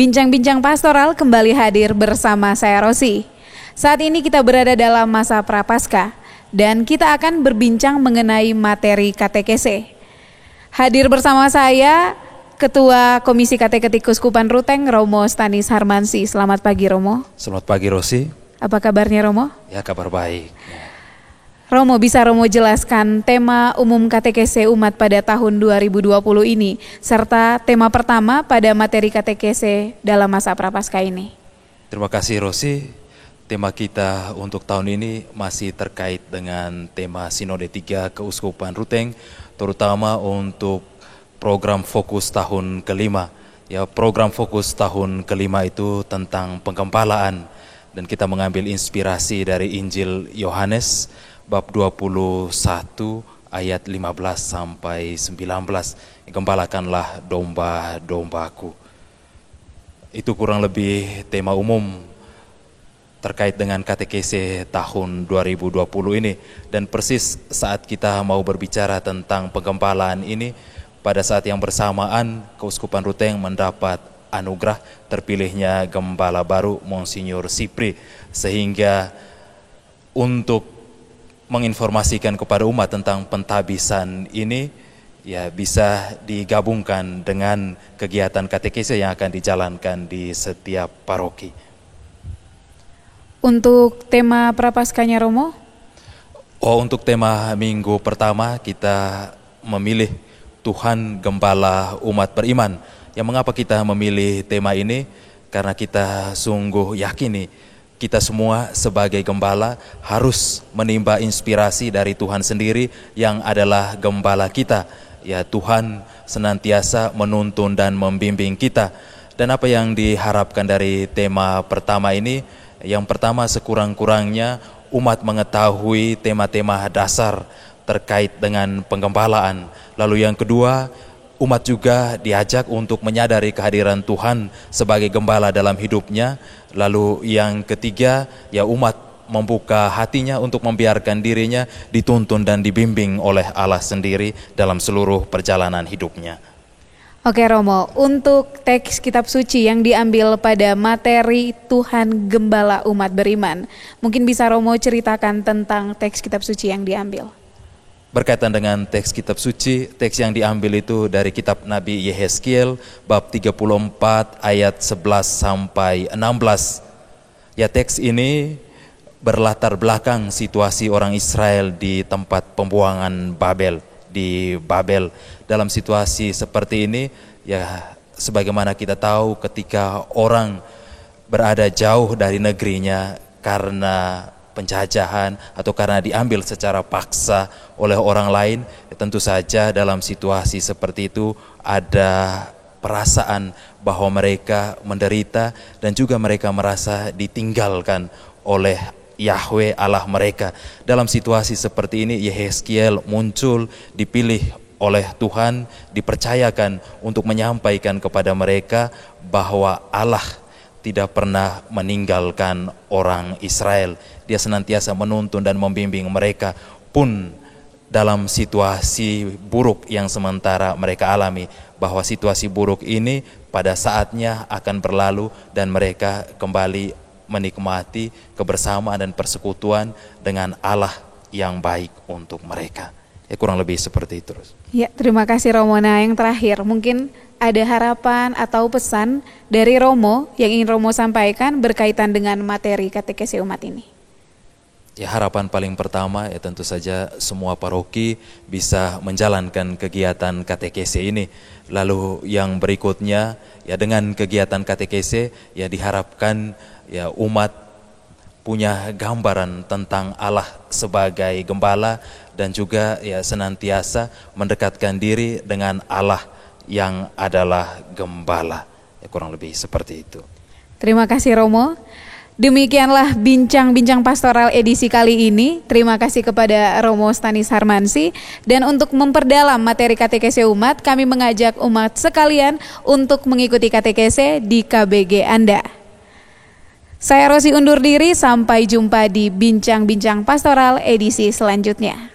Bincang-bincang pastoral kembali hadir bersama saya Rosi. Saat ini kita berada dalam masa Prapaskah dan kita akan berbincang mengenai materi katekese. Hadir bersama saya Ketua Komisi Kateketik Keuskupan Ruteng, Romo Stanis Harmansi. Selamat pagi Romo. Selamat pagi Rosi. Apa kabarnya Romo? Ya, kabar baik. Romo, bisa Romo jelaskan tema umum katekese umat pada tahun 2020 ini, serta tema pertama pada materi katekese dalam masa Prapaskah ini? Terima kasih Rosi. Tema kita untuk tahun ini masih terkait dengan tema Sinode 3 Keuskupan Ruteng, terutama untuk program fokus tahun kelima. Ya, program fokus tahun kelima itu tentang penggempalaan, dan kita mengambil inspirasi dari Injil Yohanes bab 21 ayat 15 sampai 19. Gembalakanlah domba-dombaku. Itu kurang lebih tema umum terkait dengan katekese tahun 2020 ini. Dan persis saat kita mau berbicara tentang penggempalaan ini, pada saat yang bersamaan Keuskupan Ruteng mendapat anugerah terpilihnya gembala baru Monsinyur Sipri, sehingga untuk menginformasikan kepada umat tentang pentabisan ini ya bisa digabungkan dengan kegiatan katekese yang akan dijalankan di setiap paroki. Untuk tema Prapaskahnya Romo? Untuk tema minggu pertama kita memilih Tuhan Gembala Umat Beriman. Yang mengapa kita memilih tema ini? Karena kita sungguh yakini kita semua sebagai gembala harus menimba inspirasi dari Tuhan sendiri yang adalah gembala kita. Ya, Tuhan senantiasa menuntun dan membimbing kita. Dan apa yang diharapkan dari tema pertama ini? Yang pertama, sekurang-kurangnya umat mengetahui tema-tema dasar terkait dengan penggembalaan. Lalu yang kedua, umat juga diajak untuk menyadari kehadiran Tuhan sebagai gembala dalam hidupnya. Lalu yang ketiga, ya umat membuka hatinya untuk membiarkan dirinya dituntun dan dibimbing oleh Allah sendiri dalam seluruh perjalanan hidupnya. Oke Romo, untuk teks kitab suci yang diambil pada materi Tuhan Gembala Umat Beriman, mungkin bisa Romo ceritakan tentang teks kitab suci yang diambil? Berkaitan dengan teks kitab suci, teks yang diambil itu dari kitab Nabi Yehezkiel bab 34 ayat 11 sampai 16. Ya, teks ini berlatar belakang situasi orang Israel di tempat pembuangan Babel, di Babel. Dalam situasi seperti ini, ya sebagaimana kita tahu ketika orang berada jauh dari negerinya karena penjajahan atau karena diambil secara paksa oleh orang lain, ya tentu saja dalam situasi seperti itu ada perasaan bahwa mereka menderita dan juga mereka merasa ditinggalkan oleh Yahweh Allah mereka. Dalam situasi seperti ini Yehezkiel muncul, dipilih oleh Tuhan, dipercayakan untuk menyampaikan kepada mereka bahwa Allah tidak pernah meninggalkan orang Israel. Dia senantiasa menuntun dan membimbing mereka pun dalam situasi buruk yang sementara mereka alami, bahwa situasi buruk ini pada saatnya akan berlalu dan mereka kembali menikmati kebersamaan dan persekutuan dengan Allah yang baik untuk mereka. Ya, kurang lebih seperti itu. Ya, terima kasih Romo. Nah, yang terakhir mungkin ada harapan atau pesan dari Romo yang ingin Romo sampaikan berkaitan dengan materi katekese umat ini. Ya, harapan paling pertama ya tentu saja semua paroki bisa menjalankan kegiatan katekese ini. Lalu yang berikutnya ya dengan kegiatan katekese ya diharapkan ya umat punya gambaran tentang Allah sebagai gembala dan juga ya senantiasa mendekatkan diri dengan Allah yang adalah gembala. Ya, kurang lebih seperti itu. Terima kasih Romo. Demikianlah bincang-bincang pastoral edisi kali ini. Terima kasih kepada Romo Stanis Harmansi. Dan untuk memperdalam materi katekese umat, kami mengajak umat sekalian untuk mengikuti katekese di KBG Anda. Saya Rosi undur diri, sampai jumpa di bincang-bincang pastoral edisi selanjutnya.